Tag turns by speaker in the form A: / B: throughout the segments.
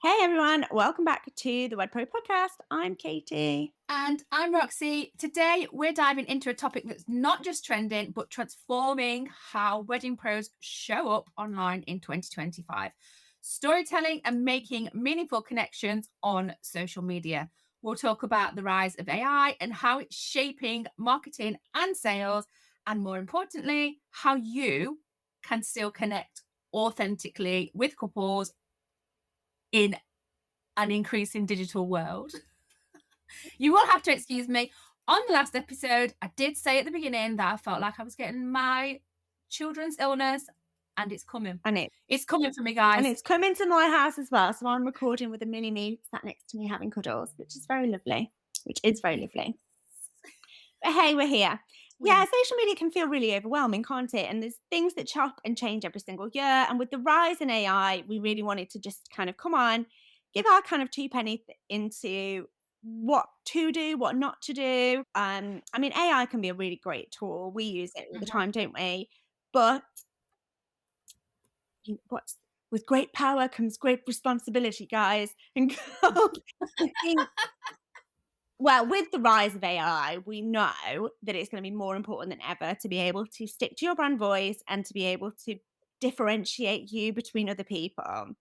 A: Hey everyone, welcome back to the Wed Pro podcast. I'm Katie.
B: And I'm Roxy. Today, we're diving into a topic that's not just trending, but transforming how wedding pros show up online in 2025. Storytelling and making meaningful connections on social media. We'll talk about the rise of AI and how it's shaping marketing and sales, and more importantly, how you can still connect authentically with couples in an increasing digital world. You will have to excuse me. On the last episode, I did say at the beginning that I felt like I was getting my children's illness, and it's coming.
A: And it
B: It's coming for me,
A: and
B: guys.
A: it's coming to my house as well. So I'm recording with a mini me sat next to me having cuddles, which is very lovely. Which is very
B: Yes.
A: lovely. But hey, we're here.
B: Yeah.
A: Yeah, social media can feel really overwhelming, can't it? And there's things that chop and change every single year. And with the rise in AI, we really wanted to just kind of come on, give our kind of two penny into what to do, what not to do. I mean, AI can be a really great tool. We use it all the
B: Mhm.
A: time, don't we? But what's with great power comes great responsibility, guys and girls. I think well, with the rise of AI, we know that it's going to be more important than ever to be able to stick to your brand voice and to be able to differentiate you between other people.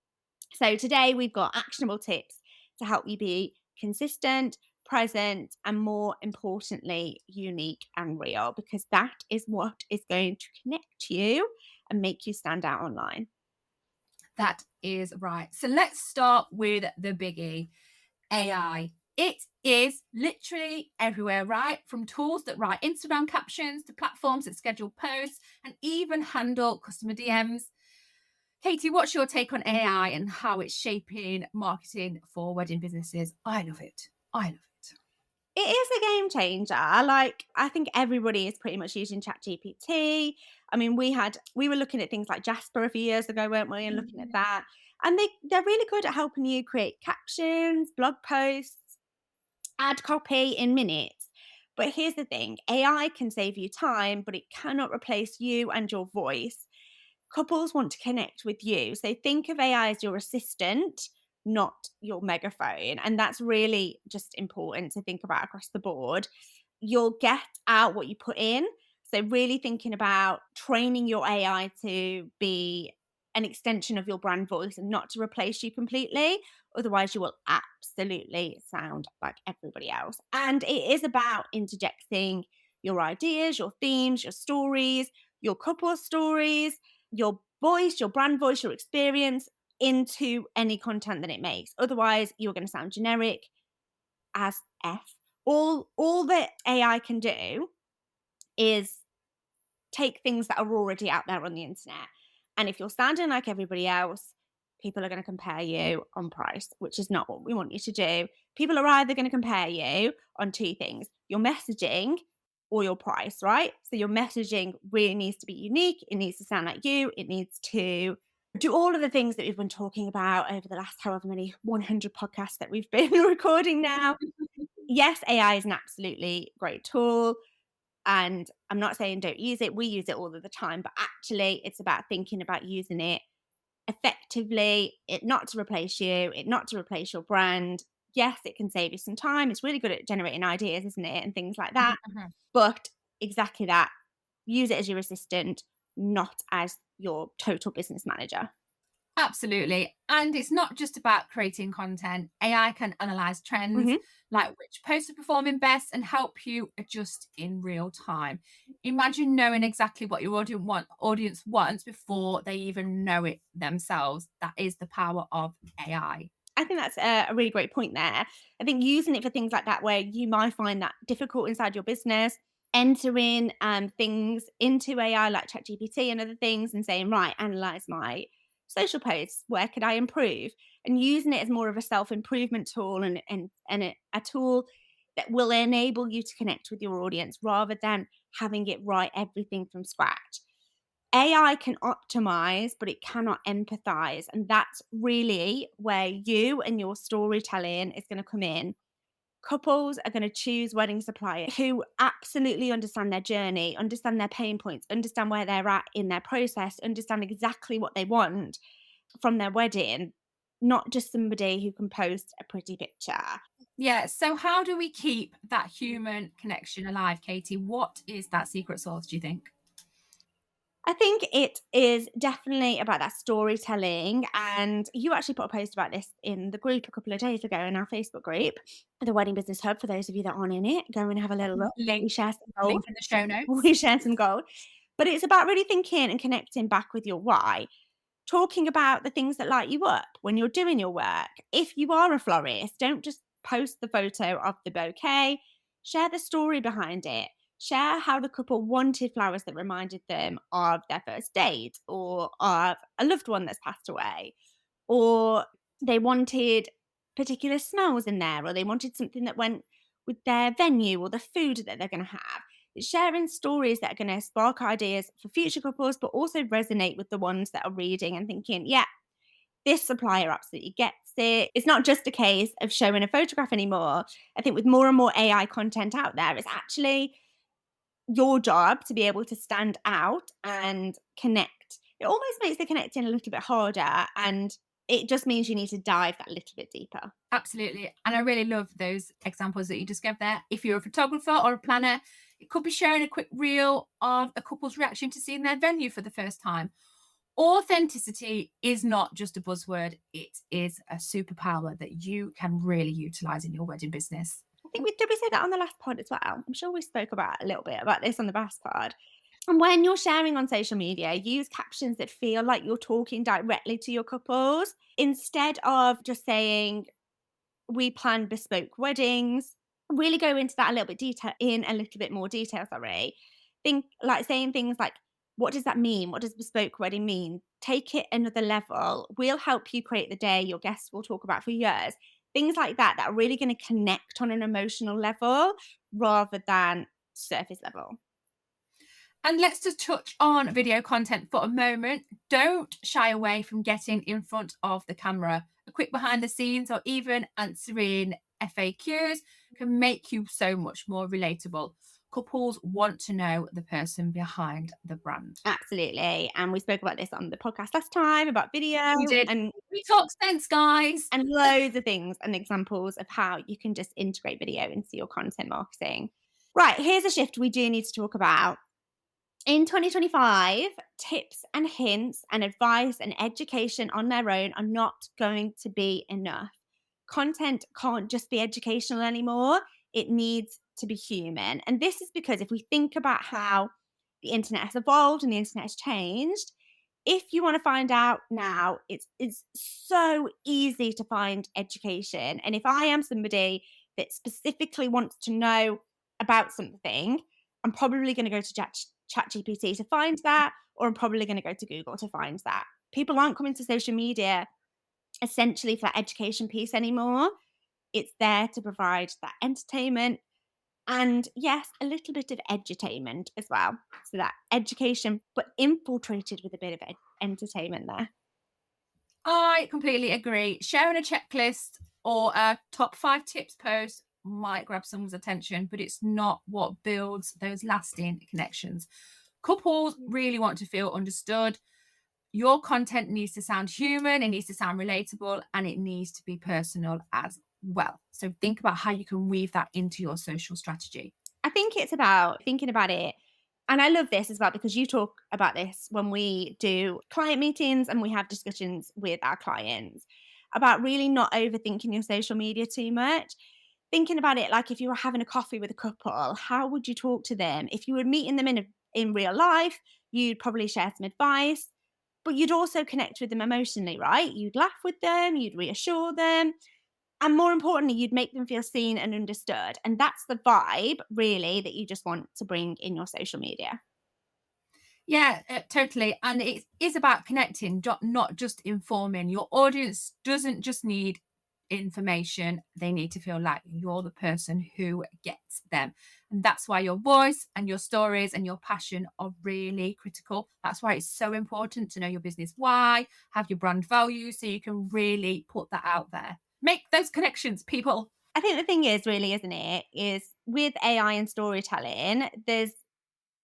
A: So today we've got actionable tips to help you be consistent, present, and more importantly, unique and real, because that is what is going to connect you and make you stand out online.
B: That is right. So let's start with the biggie, AI. It is literally everywhere, right? From tools that write Instagram captions to platforms that schedule posts and even handle customer DMs. Katie, what's your take on AI and how it's shaping marketing for wedding businesses? I love it. I love it.
A: It is a game changer. Like, I think everybody is pretty much using ChatGPT. I mean, we were looking at things like Jasper a few years ago, weren't we? And looking at
B: Mhm.
A: that. And they're really good at helping you create captions, blog posts, add copy in minutes. But here's the thing, AI can save you time, but it cannot replace you and your voice. Couples want to connect with you. So think of AI as your assistant, not your megaphone. And that's really just important to think about across the board. You'll get out what you put in. So, really thinking about training your AI to be an extension of your brand voice and not to replace you completely. Otherwise, you will absolutely sound like everybody else. And it is about interjecting your ideas, your themes, your stories, your couple stories, your voice, your brand voice, your experience into any content that it makes. Otherwise, you're going to sound generic as F. All that AI can do is take things that are already out there on the internet. And if you're sounding like everybody else, people are going to compare you on price, which is not what we want you to do. People are either going to compare you on two things, your messaging or your price, right? So your messaging really needs to be unique. It needs to sound like you. It needs to do all of the things that we've been talking about over the last however many 100 podcasts that we've been recording now. Yes, AI is an absolutely great tool. And I'm not saying don't use it, we use it all of the time, but actually it's about thinking about using it effectively, it not to replace you, it not to replace your brand. Yes, it can save you some time. It's really good at generating ideas, isn't it? And things like
B: Mhm,
A: that.
B: mhm.
A: But exactly that. Use it as your assistant, not as your total business manager.
B: Absolutely. And it's not just about creating content. AI can analyze trends
A: Hmm.
B: like which posts are performing best and help you adjust in real time. Imagine knowing exactly what your audience wants before they even know it themselves. That is the power of AI.
A: I think that's a really great point there. I think using it for things like that, where you might find that difficult inside your business, entering things into AI like ChatGPT and other things and saying, right, analyze my social posts. Where could I improve? And using it as more of a self improvement tool and a tool that will enable you to connect with your audience rather than having it write everything from scratch. AI can optimize, but it cannot empathize. And that's really where you and your storytelling is going to come in. Couples are going to choose wedding suppliers who absolutely understand their journey, understand their pain points, understand where they're at in their process, understand exactly what they want from their wedding. not just somebody who can post a pretty picture.
B: Yeah. So, how do we keep that human connection alive, Katie? What is that secret sauce, do you think?
A: I think it is definitely about that storytelling. And you actually put a post about this in the group a couple of days ago in our Facebook group, the Wedding Business Hub. For those of you that aren't in it, go and have a little look. We
B: Link,
A: share some gold.
B: link in the show
A: We
B: notes.
A: share some gold. But it's about really thinking and connecting back with your why, talking about the things that light you up when you're doing your work. If you are a florist, don't just post the photo of the bouquet, share the story behind it. Share how the couple wanted flowers that reminded them of their first date or of a loved one that's passed away, or they wanted particular smells in there, or they wanted something that went with their venue or the food that they're going to have. It's sharing stories that are going to spark ideas for future couples, but also resonate with the ones that are reading and thinking, yeah, this supplier absolutely gets it. It's not just a case of showing a photograph anymore. I think with more and more AI content out there, it's actually your job to be able to stand out and connect. It almost makes the connecting a little bit harder, and it just means you need to dive that little bit deeper.
B: Absolutely. And I really love those examples that you just gave there. If you're a photographer or a planner, it could be sharing a quick reel of a couple's reaction to seeing their venue for the first time. Authenticity is not just a buzzword, it is a superpower that you can really utilize in your wedding business.
A: I think we did we say that on the last pod as well? I'm sure we spoke about a little bit about this on the last pod. And when you're sharing on social media, use captions that feel like you're talking directly to your couples instead of just saying, we plan bespoke weddings. Really go into that a little bit detail in a little bit more detail, sorry. Think like saying things like, what does that mean? What does bespoke wedding mean? Take it another level. We'll help you create the day your guests will talk about for years. Things like that that are really going to connect on an emotional level rather than surface level.
B: And let's just touch on video content for a moment. Don't shy away from getting in front of the camera. A quick behind the scenes or even answering FAQs can make you so much more relatable. Couples want to know the person behind the brand.
A: Absolutely. And we spoke about this on the podcast last time about video
B: We did.
A: and
B: We talk sense, guys.
A: and loads of things and examples of how you can just integrate video into your content marketing. Right, here's a shift we do need to talk about. In 2025, tips and hints and advice and education on their own are not going to be enough. Content can't just be educational anymore. It needs to be human. And this is because if we think about how the internet has evolved and the internet has changed, if you want to find out now, it's so easy to find education. And if I am somebody that specifically wants to know about something, I'm probably going to go to ChatGPT to find that, or I'm probably going to go to Google to find that. People aren't coming to social media essentially for that education piece anymore. It's there to provide that entertainment and, yes, a little bit of edutainment as well. So that education, but infiltrated with a bit of entertainment there.
B: I completely agree. Sharing a checklist or a top 5 tips post might grab someone's attention, but it's not what builds those lasting connections. Couples really want to feel understood. Your content needs to sound human, it needs to sound relatable, and it needs to be personal as well. So think about how you can weave that into your social strategy.
A: I think it's about thinking about it. And I love this as well because you talk about this when we do client meetings and we have discussions with our clients about really not overthinking your social media too much. Thinking about it like if you were having a coffee with a couple, how would you talk to them? If you were meeting them in real life, you'd probably share some advice, but you'd also connect with them emotionally, right? You'd laugh with them, you'd reassure them, and more importantly, you'd make them feel seen and understood. And that's the vibe, really, that you just want to bring in your social media.
B: Yeah, totally. And it is about connecting, not just informing. Your audience doesn't just need information, they need to feel like you're the person who gets them. And that's why your voice and your stories and your passion are really critical. That's why it's so important to know your business why, have your brand values so you can really put that out there. Make those connections, people.
A: I think the thing is, really, isn't it, is with AI and storytelling, there's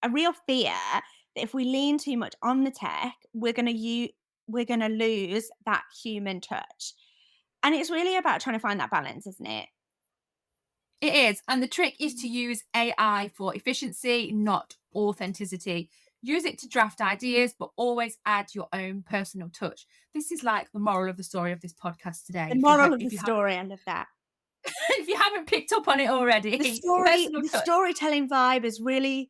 A: a real fear that if we lean too much on the tech, we're going to lose that human touch. And it's really about trying to find that balance, isn't it?
B: It is. And the trick is to use AI for efficiency, not authenticity. Use it to draft ideas, but always add your own personal touch. This is like the moral of the story of this podcast today.
A: The moral of the story, I love that.
B: if you haven't picked up on it already, personal
A: The
B: touch.
A: storytelling vibe is really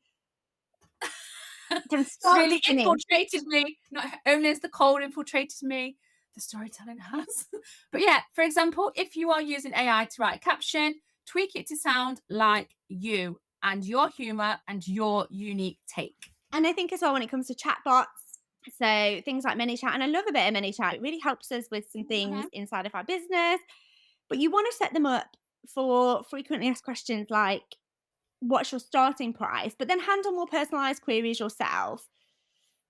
A: from
B: It's
A: start to
B: really
A: finish.
B: infiltrated me. Not only has the cold infiltrated me, the storytelling has. But yeah, for example, if you are using AI to write a caption, tweak it to sound like you and your humor and your unique take.
A: And I think as well when it comes to chatbots, so things like ManyChat, and I love a bit of ManyChat. It really helps us with some things
B: Mhm.
A: inside of our business, but you want to set them up for frequently asked questions like, what's your starting price? But then handle more personalized queries yourself.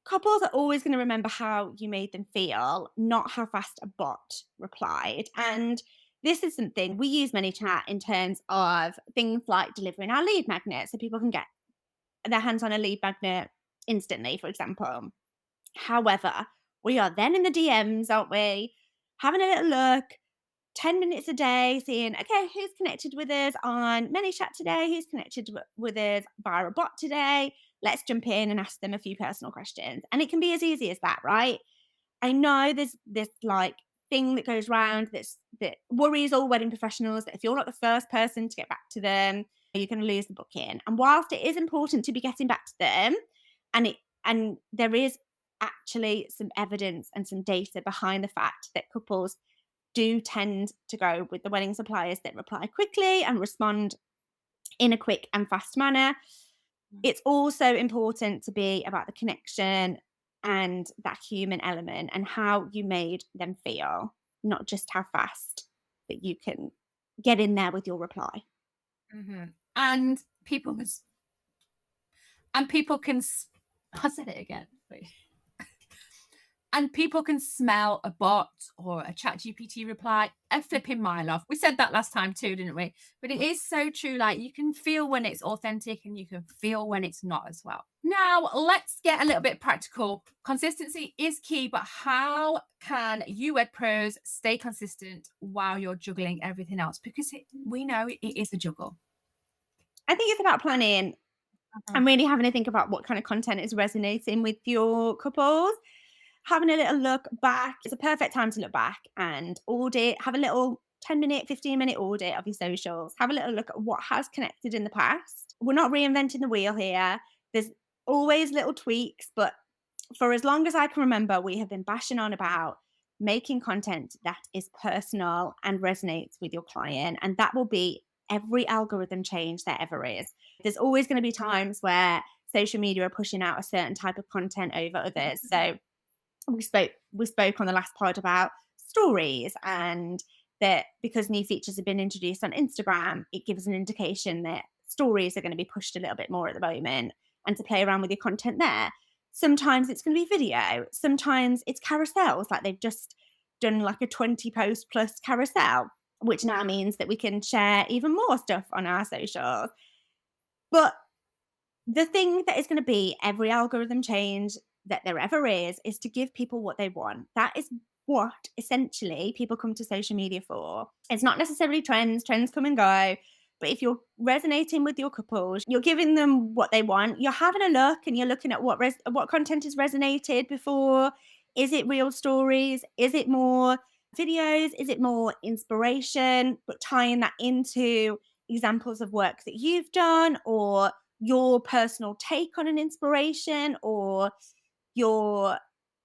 A: Couples are always going to remember how you made them feel, not how fast a bot replied. And this is something we use ManyChat in terms of things like delivering our lead magnet so people can get their hands on a lead magnet instantly, for example. However, we are then in the DMs, aren't we? Having a little look, 10 minutes a day, seeing, okay, who's connected with us on ManyChat today? Who's connected with us via a bot today? Let's jump in and ask them a few personal questions. And it can be as easy as that, right? I know there's this like thing that goes around that worries all wedding professionals that if you're not the first person to get back to them, you're going to lose the booking. And whilst it is important to be getting back to them, and there is actually some evidence and some data behind the fact that couples do tend to go with the wedding suppliers that reply quickly and respond in a quick and fast manner. It's also important to be about the connection and that human element and how you made them feel, not just how fast that you can get in there with your reply.
B: Mhm. And people can I'll say it again. Wait. And people can smell a bot or a chat GPT reply a flipping mile off. We said that last time too, didn't we? But it is so true. Like you can feel when it's authentic and you can feel when it's not as well. Now, let's get a little bit practical. Consistency is key, but how can you, Ed Pros, stay consistent while you're juggling everything else? Because we know it is a juggle.
A: I think it's about planning
B: Mhm.
A: and really having to think about what kind of content is resonating with your couples. Having a little look back, it's a perfect time to look back and audit, have a little 10-minute, 15-minute audit of your socials. Have a little look at what has connected in the past. We're not reinventing the wheel here. There's always little tweaks, but for as long as I can remember, we have been bashing on about making content that is personal and resonates with your client. And that will be every algorithm change there ever is. There's always going to be times where social media are pushing out a certain type of content over others. So we spoke on the last pod about stories and that because new features have been introduced on Instagram, it gives an indication that stories are going to be pushed a little bit more at the moment and to play around with your content there. Sometimes it's going to be video, sometimes it's carousels, like they've just done like a 20 post plus carousel, which now means that we can share even more stuff on our socials. But the thing that is going to be every algorithm change that there ever is to give people what they want. That is what essentially people come to social media for. It's not necessarily trends, trends come and go. But if you're resonating with your couples, you're giving them what they want. You're having a look and you're looking at what content has resonated before. Is it real stories? Is it more videos? Is it more inspiration? But tying that into examples of work that you've done or your personal take on an inspiration or your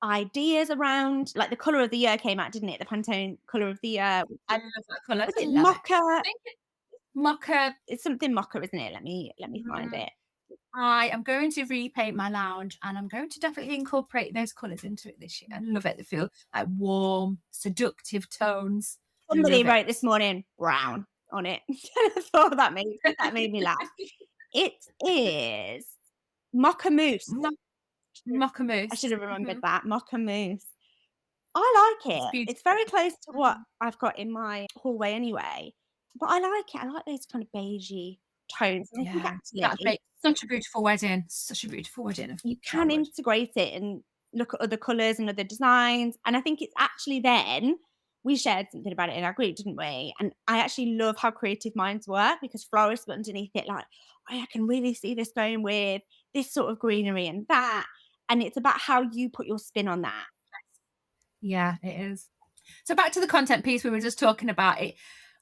A: ideas around like the color of the year came out, didn't it? The Pantone color of the year.
B: I love that colour.
A: Was
B: I
A: it
B: love it.
A: mocha?
B: I think it's mocha.
A: It's something mocha, isn't it? Let me find
B: Mhm.
A: it.
B: I am going to repaint my lounge and I'm going to definitely incorporate those colours into it this year. I love it. They feel like warm, seductive tones.
A: Somebody
B: Love it.
A: wrote this morning brown on it. I thought that made me laugh. It is mocha mousse.
B: Mo- Mocha
A: I should
B: mousse.
A: have remembered
B: Mhm.
A: that. Mocha mousse. I like
B: It's
A: it. It's
B: beautiful.
A: very close to what
B: Mhm.
A: I've got in my hallway anyway, but I like it. I like those kind of beigey tones, and I think
B: Yeah, that
A: actually
B: makes such a beautiful wedding. Such a beautiful wedding
A: you
B: that
A: can
B: would.
A: integrate it and look at other colours and other designs, and I think it's actually then we shared something about it in our group, didn't we? And I actually love how creative minds work because florists were underneath it like, "Oh, I can really see this going with this sort of greenery and that." And it's about how you put your spin on that.
B: Yeah, it is. So back to the content piece we were just talking about it.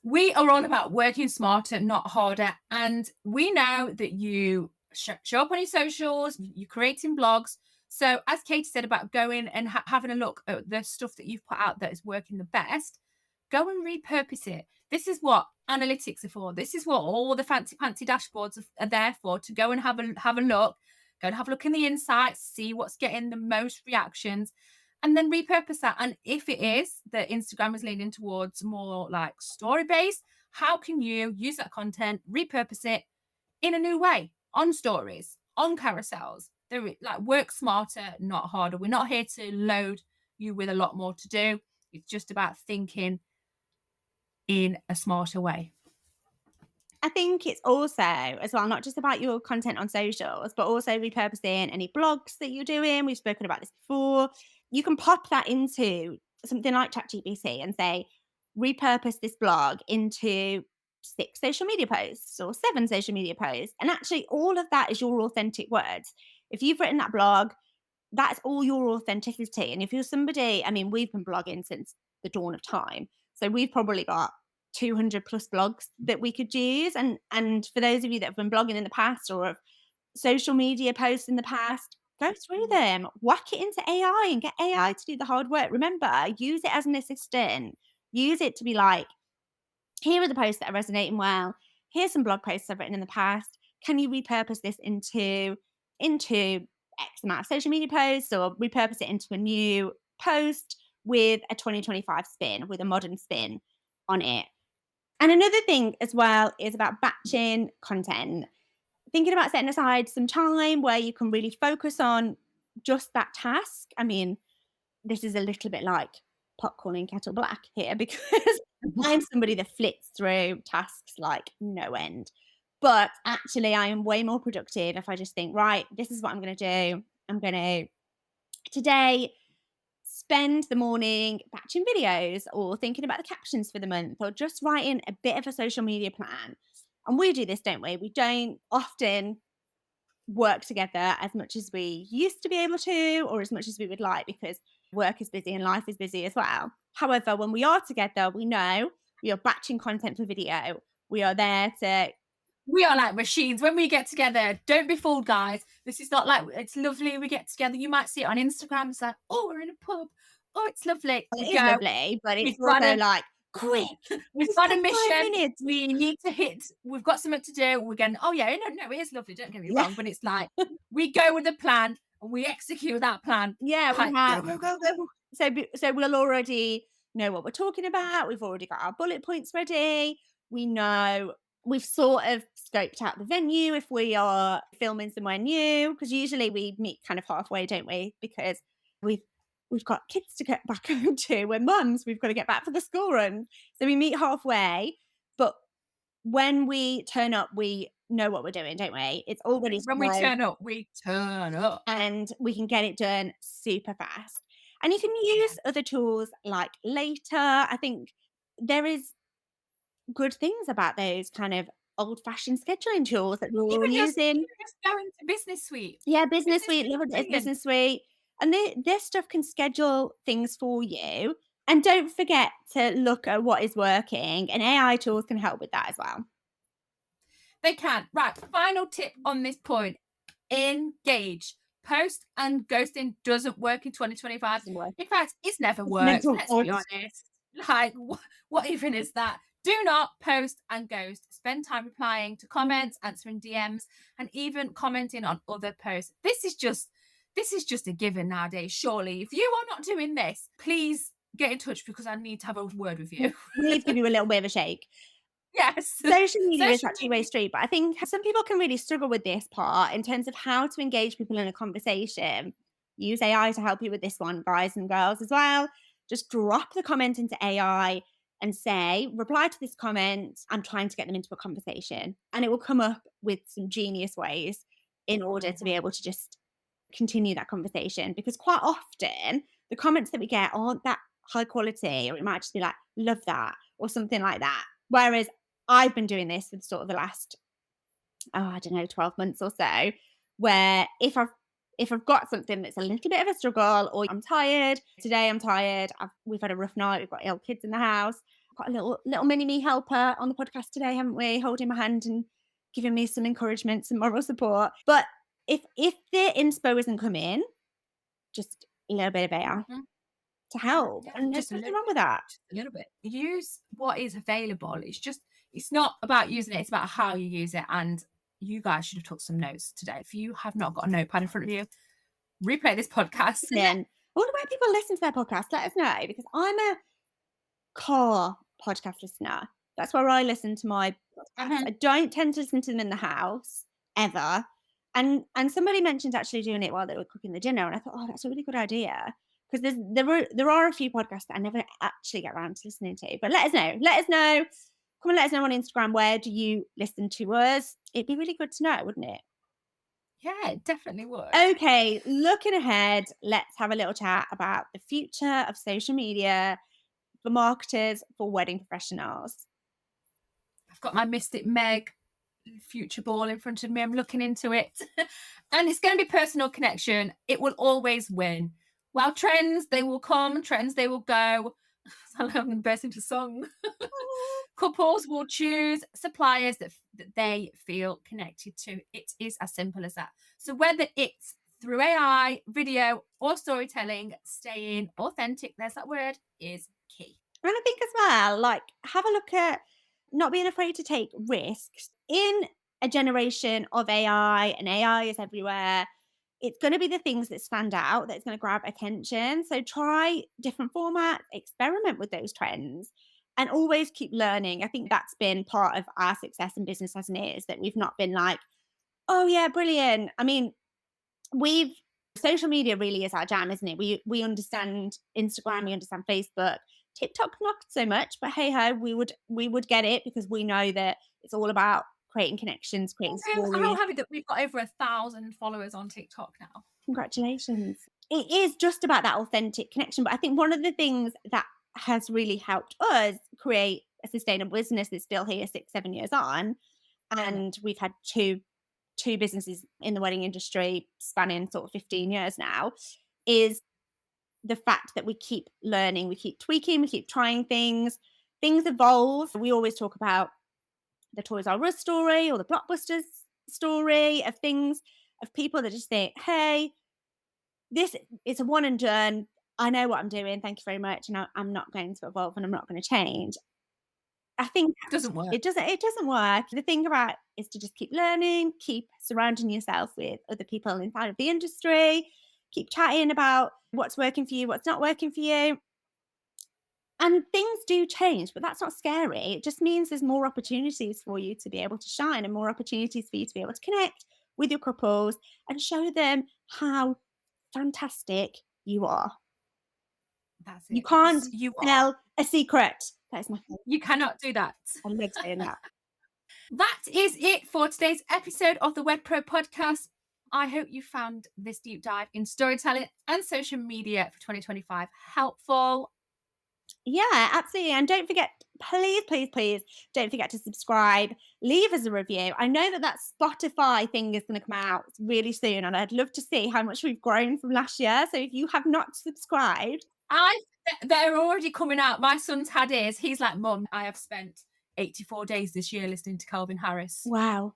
B: We are all about working smarter, not harder. And we know that you show up on your socials, you're creating blogs. So as Katie said about going and having a look at the stuff that you've put out that is working the best, go and repurpose it. This is what analytics are for. This is what all the fancy dashboards are there for, to go and have a look, go and have a look in the insights, see what's getting the most reactions, and then repurpose that. And if it is that Instagram is leaning towards more like story based, how can you use that content, repurpose it in a new way on stories, on carousels? Like, work smarter, not harder. We're not here to load you with a lot more to do. It's just about thinking in a smarter way.
A: I think it's also as well, not just about your content on socials, but also repurposing any blogs that you're doing. We've spoken about this before. You can pop that into something like ChatGPT and say, repurpose this blog into 6 social media posts or 7 social media posts. And actually, all of that is your authentic words. If you've written that blog, that's all your authenticity. And if you're somebody, I mean, we've been blogging since the dawn of time. So we've probably got 200 plus blogs that we could use. And for those of you that have been blogging in the past or have social media posts in the past, go through them, whack it into AI and get AI to do the hard work. Remember, use it as an assistant. Use it to be like, here are the posts that are resonating well. Here's some blog posts I've written in the past. Can you repurpose this into X amount of social media posts or repurpose it into a new post with a 2025 spin, with a modern spin on it? And another thing as well is about batching content. Thinking about setting aside some time where you can really focus on just that task. I mean, this is a little bit like popcorn in kettle black here because I'm somebody that flits through tasks like no end. But actually, I am way more productive if I just think, right, this is what I'm going to do. I'm going to today spend the morning batching videos or thinking about the captions for the month or just writing a bit of a social media plan. And we do this, don't we? We don't often work together as much as we used to be able to or as much as we would like because work is busy and life is busy as well. However, when we are together, we know we are batching content for video. We are there to
B: We are like machines when we get together. Don't be fooled, guys. This is not like, it's lovely. We get together. You might see it on Instagram. It's like, oh, we're in a pub. Oh, it's lovely.
A: well,
B: We
A: it is
B: go.
A: lovely, but it's
B: We've got
A: also
B: a
A: like quick.
B: we've
A: It's
B: got a
A: got five
B: mission.
A: minutes.
B: We need to hit. We've got something to do. We're going, oh yeah, no, it is lovely. Don't get me
A: Yeah.
B: wrong, but it's like we go with a plan and we execute that plan.
A: Yeah, we
B: Like,
A: have.
B: go, go, go, go.
A: So we'll already know what we're talking about. We've already got our bullet points ready. We know we've sort of scoped out the venue if we are filming somewhere new because usually we meet kind of halfway, don't we? Because we've we've got kids to get back home to. We're mums. We've got to get back for the school run, so we meet halfway. But when we turn up, we know what we're doing, don't we? It's all ready to
B: When we
A: go
B: turn up, we turn up.
A: and we can get it done super fast. And you can use other tools like Later. I think there is good things about those kind of old-fashioned scheduling tools that we're all using.
B: Even just go into Business Suite.
A: Yeah, Business
B: Business
A: Suite,
B: Suite's
A: love it as
B: brilliant.
A: Business Suite. And this stuff can schedule things for you. And don't forget to look at what is working, and AI tools can help with that as well.
B: They can. Right. Final tip on this point: engage. Post and ghosting doesn't work in 2025.
A: Doesn't work.
B: In fact, it's never
A: It's
B: worked.
A: mental
B: Let's be
A: force.
B: honest. Like, what even is that? Do not post and ghost. Spend time replying to comments, answering DMs, and even commenting on other posts. This is just a given nowadays. Surely, if you are not doing this, please get in touch because I need to have a word with you.
A: We need to give you a little bit of a shake.
B: Yes.
A: Social media is
B: Social
A: that two-way
B: media.
A: street, but I think some people can really struggle with this part in terms of how to engage people in a conversation. Use AI to help you with this one, guys and girls as well. Just drop the comment into AI and say, reply to this comment. I'm trying to get them into a conversation. And it will come up with some genius ways in order to be able to just continue that conversation. Because quite often, the comments that we get aren't that high quality, or it might just be like, love that, or something like that. Whereas I've been doing this for sort of the last, I don't know, 12 months or so, where if I've got something that's a little bit of a struggle, or I'm tired, today I'm tired, we've had a rough night, we've got ill kids in the house, got a little mini me helper on the podcast today, haven't we? Holding my hand and giving me some encouragement, some moral support. But if the inspo isn't coming, just a little bit of AI
B: Mhm.
A: to help,
B: Yeah,
A: and there's
B: just a
A: nothing
B: little
A: wrong
B: bit.
A: with that.
B: Just a little bit. Use what is available. It's not about using it, it's about how you use it. And you guys should have took some notes today. If you have not got a notepad in front of you, replay this podcast.
A: Then I wonder where people listen to their podcast. Let us know, because I'm a car podcast listener. That's where I listen to my podcasts.
B: Mhm.
A: I don't tend to listen to them in the house ever. And somebody mentioned actually doing it while they were cooking the dinner, and I thought, oh, that's a really good idea. Because there are a few podcasts that I never actually get around to listening to. But let us know. Let us know. Come and let us know on Instagram, where do you listen to us? It'd be really good to know, wouldn't it?
B: Yeah, it definitely would.
A: Okay, looking ahead, let's have a little chat about the future of social media for marketers, for wedding professionals.
B: I've got my Mystic Meg future ball in front of me. I'm looking into it. And it's going to be personal connection. It will always win. While trends, they will come, trends, they will go. I'm going to burst into song. Couples will choose suppliers that they feel connected to. It is as simple as that. So whether it's through AI, video, or storytelling, staying authentic, there's that word, is key.
A: And I think as well, like, have a look at not being afraid to take risks in a generation of AI, and AI is everywhere. It's going to be the things that stand out that's going to grab attention. So try different formats, experiment with those trends, and always keep learning. I think that's been part of our success in business, hasn't it? Is that we've not been like, oh yeah, brilliant. I mean, we've social media really is our jam, isn't it? We understand Instagram, we understand Facebook. TikTok not so much, but hey ho, we would get it, because we know that it's all about creating connections, creating
B: How
A: stories.
B: happy that we've got over 1,000 followers on TikTok now.
A: Congratulations. It is just about that authentic connection. But I think one of the things that has really helped us create a sustainable business that's still here 6, 7 years on,
B: Yeah.
A: and we've had two businesses in the wedding industry spanning sort of 15 years now, is the fact that we keep learning, we keep tweaking, we keep trying things. Things evolve. We always talk about the Toys R Us story, or the Blockbusters story, of things, of people that just think, hey, this is a one and done. I know what I'm doing. Thank you very much. And I'm not going to evolve, and I'm not going to change. I think
B: Doesn't work.
A: it doesn't work. The thing about is to just keep learning, keep surrounding yourself with other people inside of the industry, keep chatting about what's working for you, what's not working for you. And things do change, but that's not scary. It just means there's more opportunities for you to be able to shine, and more opportunities for you to be able to connect with your couples and show them how fantastic you are.
B: That's
A: You
B: it,
A: can't
B: because you are.
A: sell a secret. That is my favorite.
B: You cannot do that.
A: I love saying that.
B: That is it for today's episode of the Wed Pro podcast. I hope you found this deep dive in storytelling and social media for 2025 helpful.
A: Yeah, absolutely. And don't forget, please, please, please, don't forget to subscribe, leave us a review. I know that Spotify thing is going to come out really soon, and I'd love to see how much we've grown from last year. So if you have not subscribed,
B: I They're already coming out. My son's had his. He's like, Mum, I have spent 84 days this year listening to Calvin Harris.
A: wow.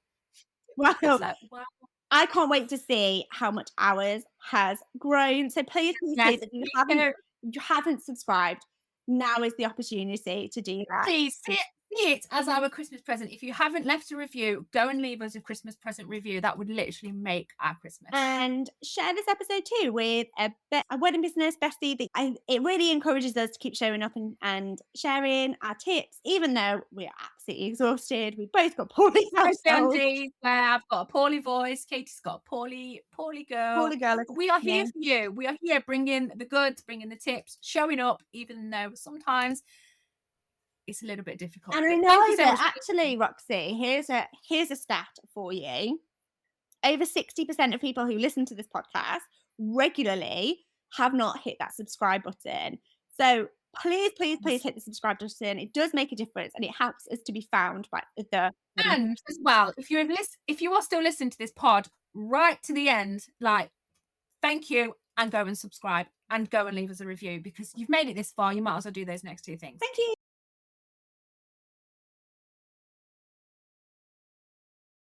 B: It's
A: Wow.
B: like, wow.
A: I can't wait to see how much ours has grown. So please, please,
B: Yes,
A: please, if
B: me too.
A: you haven't subscribed, now is the opportunity to do that.
B: Please see it as our Christmas present. If you haven't left a review, go and leave us a Christmas present review. That would literally make our Christmas.
A: And share this episode too with a wedding business bestie. It really encourages us to keep showing up and sharing our tips, even though we're absolutely exhausted. We both got poorly
B: Especially on
A: households.
B: days where I've got a poorly voice, Katie's got a poorly girl.
A: Poorly girl.
B: We are here
A: Yeah.
B: for you. We are here bringing the goods, bringing the tips, showing up, even though sometimes it's a little bit difficult.
A: And I
B: But thank you
A: know
B: so
A: that
B: much.
A: actually, Roxy, here's a stat for you. Over 60% of people who listen to this podcast regularly have not hit that subscribe button. So please, please, please hit the subscribe button. It does make a difference and it helps us to be found by the
B: And as well, if you are still listening to this pod right to the end, like, thank you, and go and subscribe and go and leave us a review because you've made it this far. You might as well do those next two things.
A: Thank you.